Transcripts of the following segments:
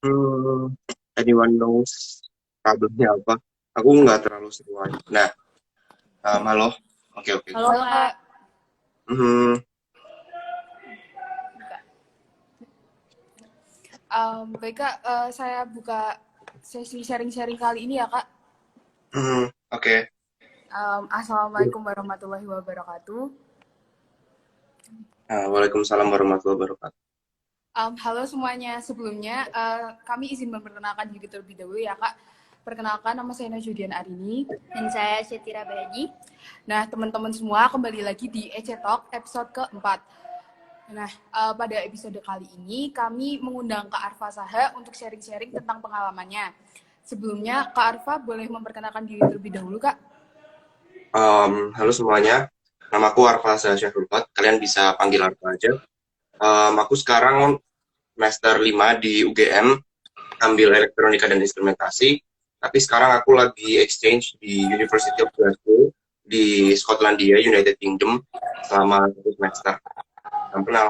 Hmm, anyone knows problemnya apa? Aku nggak terlalu sesuai. Nah, halo. Oke, oke. Halo Kak. Hmm, Baik Kak, saya buka sesi sharing-sharing kali ini ya Kak. oke. Assalamualaikum warahmatullahi wabarakatuh. Waalaikumsalam warahmatullahi wabarakatuh. Halo semuanya, sebelumnya kami izin memperkenalkan diri terlebih dahulu ya Kak. Perkenalkan, nama saya Najudian Arini. Dan saya Syetira Baji. Nah, teman-teman semua, kembali lagi di EC Talk episode keempat. Nah, pada episode kali ini kami mengundang Kak Arfa Saha untuk sharing-sharing tentang pengalamannya. Sebelumnya, Kak Arfa boleh memperkenalkan diri terlebih dahulu, Kak? Halo semuanya. Namaku Arfa Syahrulat. Kalian bisa panggil Arfa aja. Aku sekarang semester 5 di UGM, ambil elektronika dan instrumentasi. Tapi sekarang aku lagi exchange di University of Glasgow di Skotlandia, United Kingdom, selama 1 semester. Salam kenal.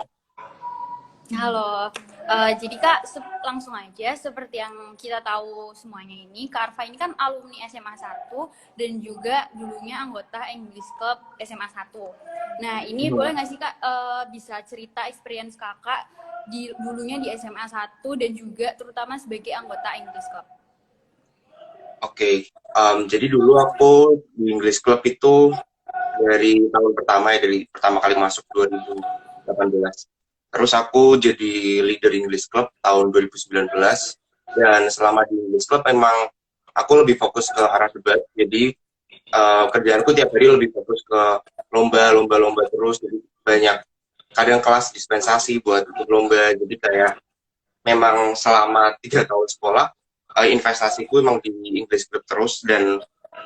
Halo. Jadi Kak, langsung aja seperti yang kita tahu semuanya ini, Kak Arfa ini kan alumni SMA 1 dan juga dulunya anggota English Club SMA 1. Nah, ini boleh nggak sih Kak bisa cerita experience Kakak dulunya di SMA 1 dan juga terutama sebagai anggota English Club? Oke, jadi dulu aku di English Club itu dari tahun pertama ya, dari pertama kali masuk 2018. Terus aku jadi leader English Club tahun 2019. Dan selama di English Club memang aku lebih fokus ke arah debat. Jadi kerjaanku tiap hari lebih fokus ke lomba terus. Jadi banyak kadang kelas dispensasi buat ikut lomba. Jadi kayak memang selama 3 tahun sekolah investasiku emang di English Club terus. Dan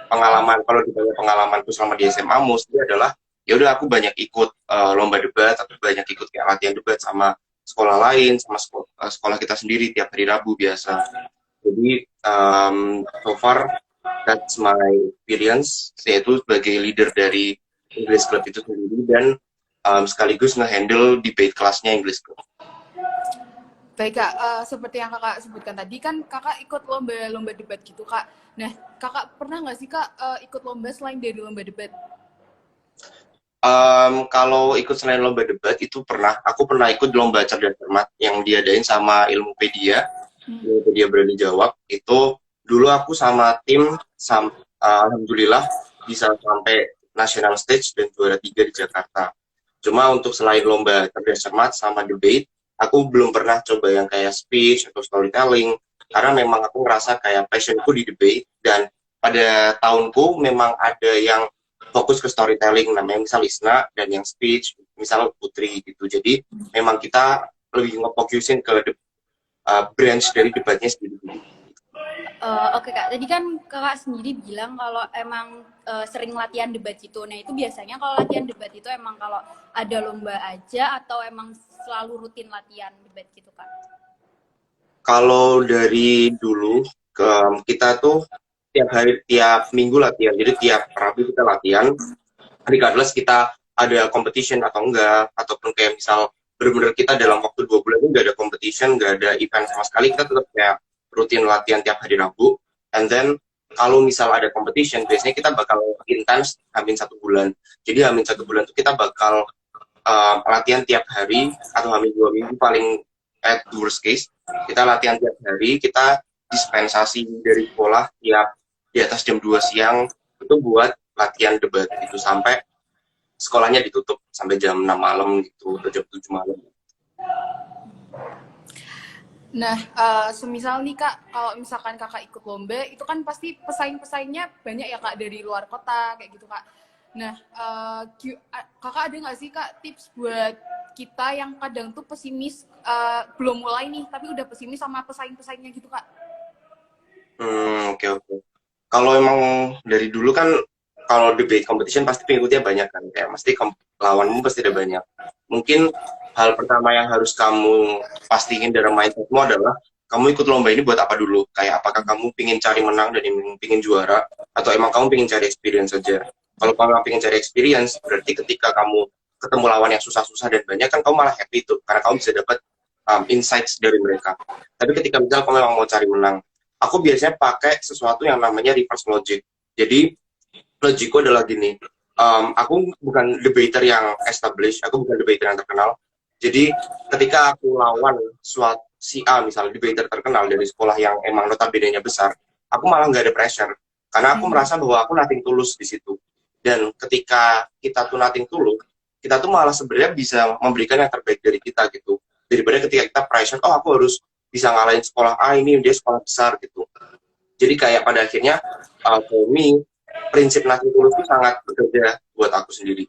pengalaman, kalau ditanya pengalamanku selama di SMA mostly adalah ya udah aku banyak ikut lomba debat, atau banyak ikut kayak latihan debat sama sekolah lain, sama sekolah kita sendiri tiap hari Rabu biasa. Jadi so far that's my experience, yaitu sebagai leader dari English Club itu sendiri, dan sekaligus nge-handle debate kelasnya English Club. Baik Kak, seperti yang Kakak sebutkan tadi kan Kakak ikut lomba-lomba debat gitu Kak. Nah, Kakak pernah nggak sih Kak ikut lomba selain dari lomba debat? Kalau ikut selain lomba debat itu aku pernah ikut lomba cerdas cermat yang diadain sama Ilmupedia, Ilmupedia Berani Jawab. Itu dulu aku sama tim, alhamdulillah bisa sampai national stage dan juara 3 di Jakarta. Cuma untuk selain lomba cerdas cermat sama debate, aku belum pernah coba yang kayak speech atau storytelling, karena memang aku ngerasa kayak passionku di debate, dan pada tahunku memang ada yang fokus ke storytelling, namanya misal Isna, dan yang speech misal Putri gitu. Jadi memang kita lebih ngefokusin ke branch dari debatnya sendiri. Oke Kak, tadi kan Kakak sendiri bilang kalau emang sering latihan debat gitu. Nah itu biasanya kalau latihan debat itu emang kalau ada lomba aja atau emang selalu rutin latihan debat gitu Kak? Kalau dari dulu kita tuh tiap hari, tiap minggu latihan. Jadi tiap Rabu kita latihan, regardless kita ada competition atau enggak, ataupun kayak misal benar-benar kita dalam waktu 2 bulan itu nggak ada competition, nggak ada event sama sekali, kita tetap kayak rutin latihan tiap hari Rabu. And then kalau misal ada competition, biasanya kita bakal intens hamin 1 bulan. Jadi hamin 1 bulan itu kita bakal latihan tiap hari, atau hamin 2 minggu paling, at worst case kita latihan tiap hari. Kita dispensasi dari sekolah tiap di atas jam 2 siang itu buat latihan debat itu, sampai sekolahnya ditutup sampai jam 6 malam gitu, atau jam 7 malam. Nah, semisal nih Kak, kalau misalkan Kakak ikut lomba, itu kan pasti pesaing-pesaingnya banyak ya Kak, dari luar kota, kayak gitu Kak. Nah, Kakak ada nggak sih Kak tips buat kita yang kadang tuh pesimis, belum mulai nih, tapi udah pesimis sama pesaing-pesaingnya gitu Kak? Oke, oke. Kalau emang dari dulu kan, kalau debate competition pasti pengikutnya banyak kan, kayak pasti lawanmu pasti ada banyak. Mungkin hal pertama yang harus kamu pastiin dalam mindsetmu adalah kamu ikut lomba ini buat apa dulu. Kayak apakah kamu pingin cari menang dan pingin juara, atau emang kamu pingin cari experience saja. Kalau kamu pingin cari experience, berarti ketika kamu ketemu lawan yang susah-susah dan banyak kan, kamu malah happy tuh, karena kamu bisa dapat insights dari mereka. Tapi ketika misalnya kamu memang mau cari menang, aku biasanya pakai sesuatu yang namanya reverse logic. Jadi logikku adalah gini, aku bukan debater yang established, aku bukan debater yang terkenal. Jadi ketika aku lawan suatu si A misalnya debater terkenal dari sekolah yang emang notabene-nya besar, aku malah nggak ada pressure karena aku merasa bahwa aku nothing tulus di situ. Dan ketika kita tuh nothing tulus, kita tuh malah sebenarnya bisa memberikan yang terbaik dari kita gitu. Daripada ketika kita pressure, oh aku harus bisa ngalahin sekolah A, ini dia sekolah besar gitu. Jadi kayak pada akhirnya for me, prinsip nothing tulus itu sangat bekerja buat aku sendiri.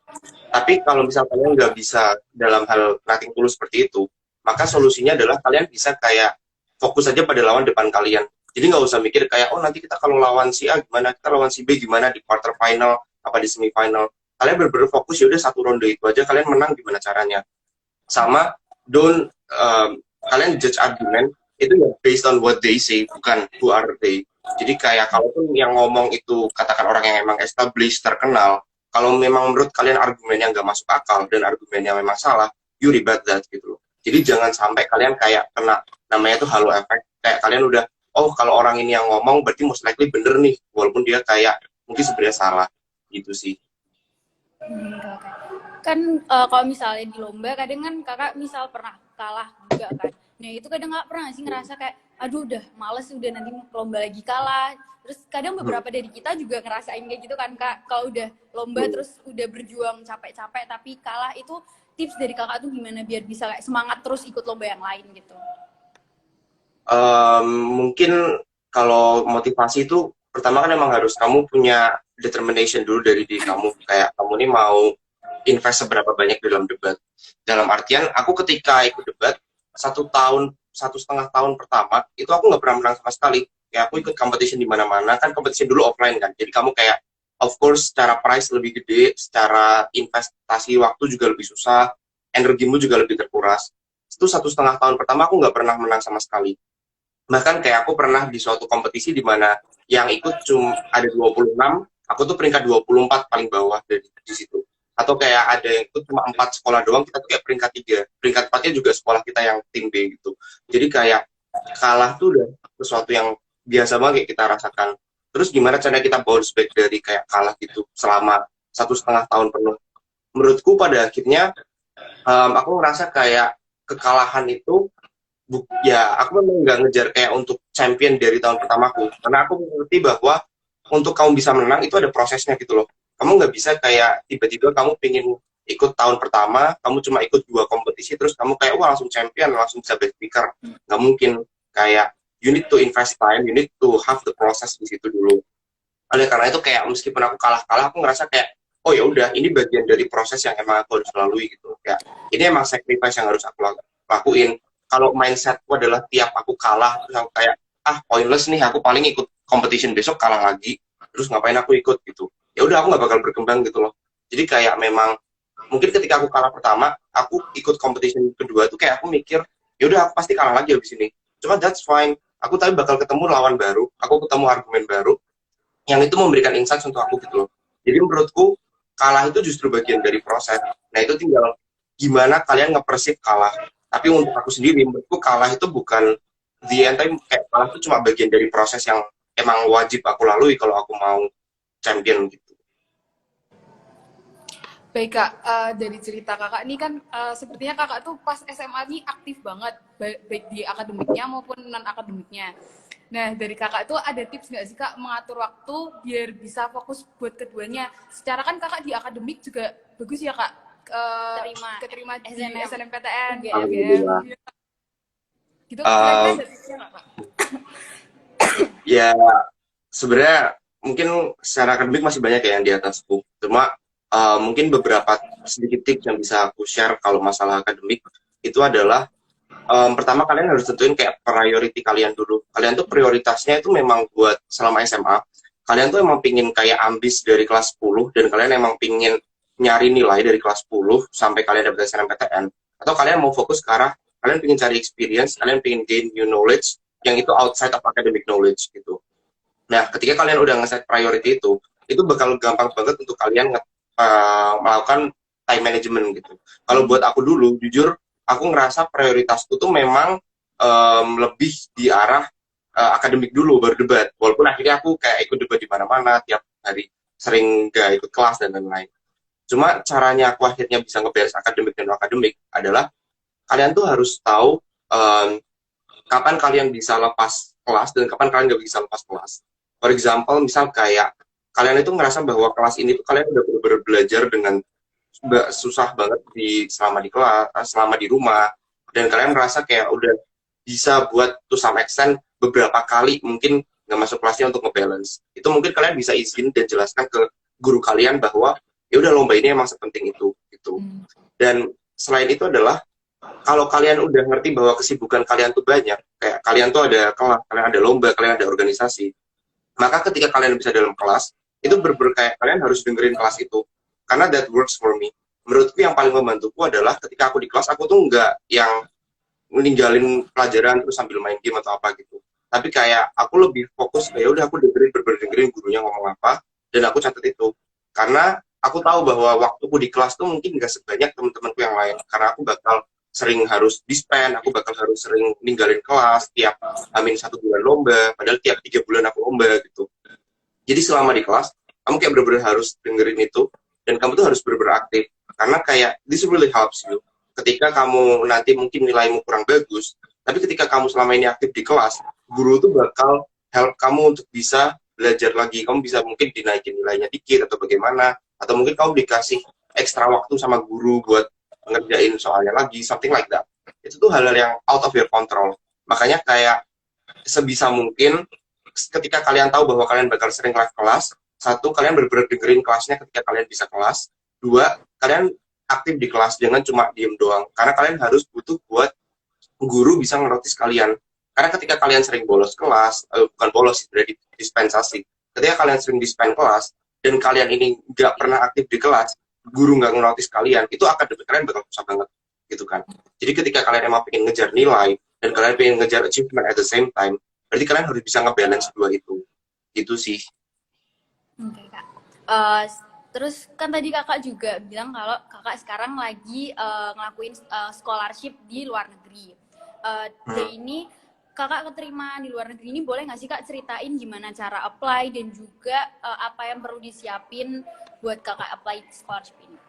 Tapi kalau misalnya kalian nggak bisa dalam hal nothing tulus seperti itu, maka solusinya adalah kalian bisa kayak fokus aja pada lawan depan kalian. Jadi nggak usah mikir kayak, oh nanti kita kalau lawan si A gimana, kita lawan si B gimana di quarter final, apa di semifinal. Kalian bener-bener fokus, ya udah satu ronde itu aja, kalian menang gimana caranya. Sama, don't, kalian judge argument, itu ya based on what they say, bukan who are they. Jadi kayak kalaupun yang ngomong itu katakan orang yang emang established, terkenal, kalau memang menurut kalian argumennya nggak masuk akal dan argumennya memang salah, you rebut that gitu loh. Jadi jangan sampai kalian kayak kena namanya tuh halo effect, kayak kalian udah, oh kalau orang ini yang ngomong berarti most likely bener nih, walaupun dia kayak mungkin sebenarnya salah gitu sih. Oke. Kan kalau misalnya di lomba kadang kan kakak misal pernah kalah juga kan. Nah itu kadang nggak pernah sih ngerasa kayak aduh udah males udah nanti lomba lagi kalah. Terus kadang beberapa dari kita juga ngerasain kayak gitu kan kak. Kalau udah lomba terus udah berjuang capek-capek tapi kalah, itu tips dari kakak tuh gimana biar bisa kayak semangat terus ikut lomba yang lain gitu? Mungkin kalau motivasi itu pertama kan emang harus kamu punya determination dulu dari diri kamu, kayak kamu ini mau invest seberapa banyak dalam debat. Dalam artian aku ketika ikut debat 1,5 tahun pertama itu aku nggak pernah menang sama sekali. Kayak aku ikut competition di mana-mana, kan competition dulu offline kan, jadi kamu kayak of course secara price lebih gede, secara investasi waktu juga lebih susah, energimu juga lebih terkuras. Itu 1,5 tahun pertama aku nggak pernah menang sama sekali. Bahkan kayak aku pernah di suatu kompetisi di mana yang ikut cuma ada 26, aku tuh peringkat 24 paling bawah dari di situ. Atau kayak ada yang ikut cuma 4 sekolah doang, kita tuh kayak peringkat 3. Peringkat 4-nya juga sekolah kita yang tim B gitu. Jadi kayak kalah tuh udah sesuatu yang biasa banget kayak kita rasakan. Terus gimana caranya kita bounce back dari kayak kalah gitu selama 1,5 tahun penuh. Menurutku pada akhirnya aku ngerasa kayak kekalahan itu ya aku memang nggak ngejar kayak untuk champion dari tahun pertamaku, karena aku mengerti bahwa untuk kamu bisa menang itu ada prosesnya gitu loh. Kamu nggak bisa kayak tiba-tiba kamu pingin ikut tahun pertama, kamu cuma ikut 2 kompetisi terus kamu kayak wah langsung champion, langsung bisa best speaker. Nggak mungkin. Kayak you need to invest time, you need to have the process di situ dulu. Oleh karena itu kayak meskipun aku kalah-kalah, aku ngerasa kayak oh ya udah ini bagian dari proses yang emang aku harus lalui gitu. Kayak ini emang sacrifice yang harus aku lakuin. Kalau mindsetku adalah tiap aku kalah terus aku kayak pointless nih, aku paling ikut competition besok kalah lagi, terus ngapain aku ikut gitu, ya udah aku nggak bakal berkembang gitu loh. Jadi kayak memang mungkin ketika aku kalah pertama, aku ikut competition kedua tuh kayak aku mikir ya udah aku pasti kalah lagi abis ini, cuma that's fine, aku tapi bakal ketemu lawan baru, aku ketemu argumen baru yang itu memberikan insight untuk aku gitu loh. Jadi menurutku kalah itu justru bagian dari proses. Nah itu tinggal gimana kalian ngepersip kalah. Tapi untuk aku sendiri, menurutku kalah itu bukan the end time, kayak kalah itu cuma bagian dari proses yang emang wajib aku lalui kalau aku mau champion gitu. Baik kak, dari cerita kakak ini kan sepertinya kakak tuh pas SMA ini aktif banget, baik di akademiknya maupun non akademiknya. Nah dari kakak tuh ada tips nggak sih kak mengatur waktu biar bisa fokus buat keduanya? Secara kan kakak di akademik juga bagus ya kak, keterima di SNMPTN, Alhamdulillah. gitu. Kira-kira ada tipsnya nggak kak? Ya sebenarnya mungkin secara akademik masih banyak ya yang di atasku. Cuma mungkin beberapa sedikit tips yang bisa aku share kalau masalah akademik itu adalah pertama kalian harus tentuin kayak priority kalian dulu. Kalian tuh prioritasnya itu memang buat selama SMA. Kalian tuh emang pingin kayak ambis dari kelas 10 dan kalian emang pingin nyari nilai dari kelas 10 sampai kalian dapat SNMPTN. Atau kalian mau fokus ke arah kalian pingin cari experience, kalian pingin gain new knowledge yang itu outside of academic knowledge gitu. Nah, ketika kalian udah nge-set priority itu bakal gampang banget untuk kalian melakukan time management gitu. Kalau buat aku dulu, jujur, aku ngerasa prioritasku tuh memang lebih di arah akademik dulu baru debat. Walaupun akhirnya aku kayak ikut debat di mana-mana tiap hari, sering gak ikut kelas dan lain-lain. Cuma caranya aku akhirnya bisa ngeberes akademik dan non akademik adalah kalian tuh harus tahu kapan kalian bisa lepas kelas dan kapan kalian nggak bisa lepas kelas. For example, misal kayak kalian itu ngerasa bahwa kelas ini tuh kalian udah bener-bener belajar dengan susah banget selama di kelas, selama di rumah, dan kalian merasa kayak udah bisa buat to some extent beberapa kali mungkin nggak masuk kelasnya untuk ngebalance. Itu mungkin kalian bisa izin dan jelaskan ke guru kalian bahwa ya udah lomba ini emang sepenting itu gitu. Dan selain itu adalah kalau kalian udah ngerti bahwa kesibukan kalian tuh banyak, kayak kalian tuh ada kelas, kalian ada lomba, kalian ada organisasi, maka ketika kalian bisa dalam kelas, itu kayak kalian harus dengerin kelas itu. Karena that works for me. Menurutku yang paling membantuku adalah ketika aku di kelas, aku tuh nggak yang meninggalin pelajaran terus sambil main game atau apa gitu. Tapi kayak aku lebih fokus, kayak udah aku dengerin gurunya ngomong apa, dan aku catat itu. Karena aku tahu bahwa waktuku di kelas tuh mungkin nggak sebanyak teman-temanku yang lain. Karena aku bakal sering harus dispen, aku bakal harus sering ninggalin kelas tiap amin 1 bulan lomba, padahal tiap 3 bulan aku lomba gitu. Jadi selama di kelas, kamu kayak bener-bener harus dengerin itu, dan kamu tuh harus bener-bener aktif. Karena kayak, this really helps you. Ketika kamu nanti mungkin nilaimu kurang bagus, tapi ketika kamu selama ini aktif di kelas, guru tuh bakal help kamu untuk bisa belajar lagi. Kamu bisa mungkin dinaikin nilainya dikit atau bagaimana, atau mungkin kamu dikasih ekstra waktu sama guru buat ngerjain soalnya lagi, something like that. Itu tuh hal-hal yang out of your control. Makanya kayak sebisa mungkin ketika kalian tahu bahwa kalian bakal sering live kelas, satu, kalian bener-bener dengerin kelasnya ketika kalian bisa kelas. Dua, kalian aktif di kelas, jangan cuma diem doang. Karena kalian harus butuh buat guru bisa ngerotis kalian. Karena ketika kalian sering bolos kelas, bukan bolos, sudah dispensasi. Ketika kalian sering dispen kelas, dan kalian ini nggak pernah aktif di kelas, guru nggak ngenotis kalian, itu akademik kalian bakal susah banget, gitu kan. Jadi ketika kalian emang pengen ngejar nilai, dan kalian pengen ngejar achievement at the same time, berarti kalian harus bisa ngebalance dua itu. Itu sih. Oke, Kak. Terus kan tadi kakak juga bilang kalau kakak sekarang lagi ngelakuin scholarship di luar negeri. Dan ini kakak keterima di luar negeri ini, boleh nggak sih kak ceritain gimana cara apply dan juga apa yang perlu disiapin buat kakak apply scholarship ini?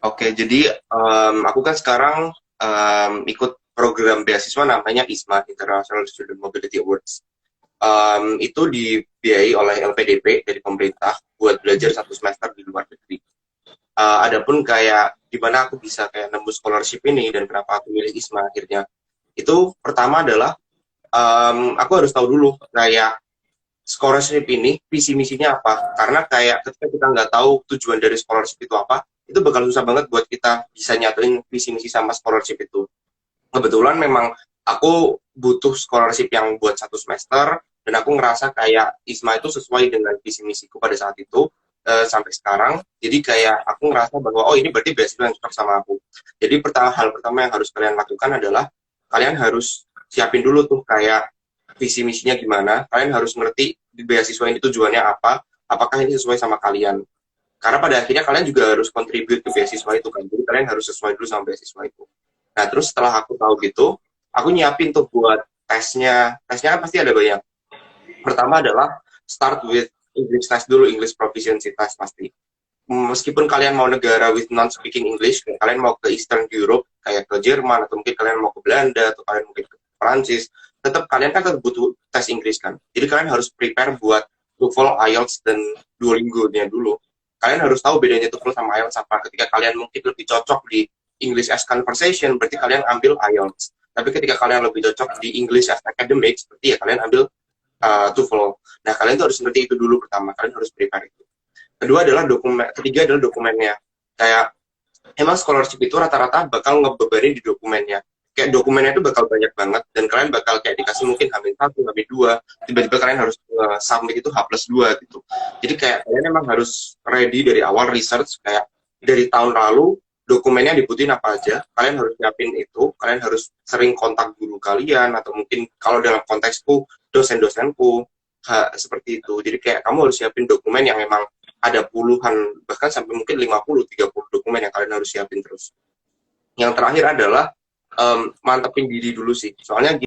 Oke, jadi aku kan sekarang ikut program beasiswa namanya ISMA, International Student Mobility Awards. Itu dibiayai oleh LPDP dari pemerintah buat belajar 1 semester di luar negeri. Adapun kayak gimana aku bisa kayak nembus scholarship ini dan kenapa aku milih ISMA akhirnya, itu pertama adalah aku harus tahu dulu kayak scholarship ini visi misinya apa. Karena kayak ketika kita nggak tahu tujuan dari scholarship itu apa, itu bakal susah banget buat kita bisa nyatuin visi misi sama scholarship itu. Kebetulan memang aku butuh scholarship yang buat 1 semester, dan aku ngerasa kayak ISMA itu sesuai dengan visi misiku pada saat itu sampai sekarang. Jadi kayak aku ngerasa bahwa oh ini berarti beasiswa yang cocok sama aku. Jadi hal pertama yang harus kalian lakukan adalah kalian harus siapin dulu tuh kayak visi misinya gimana. Kalian harus ngerti di beasiswa ini tujuannya apa, apakah ini sesuai sama kalian. Karena pada akhirnya kalian juga harus contribute ke beasiswa itu kan. Jadi kalian harus sesuai dulu sama beasiswa itu. Nah terus setelah aku tahu gitu, aku nyiapin tuh buat tesnya. Tesnya kan pasti ada banyak. Pertama adalah start with English test dulu, English proficiency test pasti. Meskipun kalian mau negara with non-speaking English, kayak kalian mau ke Eastern Europe, kayak ke Jerman, atau mungkin kalian mau ke Belanda, atau kalian mungkin ke Prancis, tetap kalian kan tetap butuh tes Inggris kan. Jadi kalian harus prepare buat TOEFL, IELTS, dan Duolingo-nya dulu. Kalian harus tahu bedanya TOEFL sama IELTS apa. Ketika kalian mungkin lebih cocok di English as Conversation, berarti kalian ambil IELTS. Tapi ketika kalian lebih cocok di English as Academics, berarti ya kalian ambil TOEFL. Nah, kalian tuh harus ngerti itu dulu pertama. Kalian harus prepare itu. Ketiga adalah dokumennya. Kayak emang scholarship itu rata-rata bakal ngebebanin di dokumennya. Kayak dokumennya itu bakal banyak banget, dan kalian bakal kayak dikasih mungkin H-1, H-2, tiba-tiba kalian harus submit itu H+2 gitu. Jadi kayak kalian emang harus ready dari awal research, kayak dari tahun lalu dokumennya dibutuhin apa aja, kalian harus siapin itu, kalian harus sering kontak guru kalian, atau mungkin kalau dalam konteksku dosen-dosenku, seperti itu. Jadi kayak kamu harus siapin dokumen yang memang ada puluhan, bahkan sampai mungkin 50-30 dokumen yang kalian harus siapin terus. yang terakhir adalah mantepin diri dulu sih. Soalnya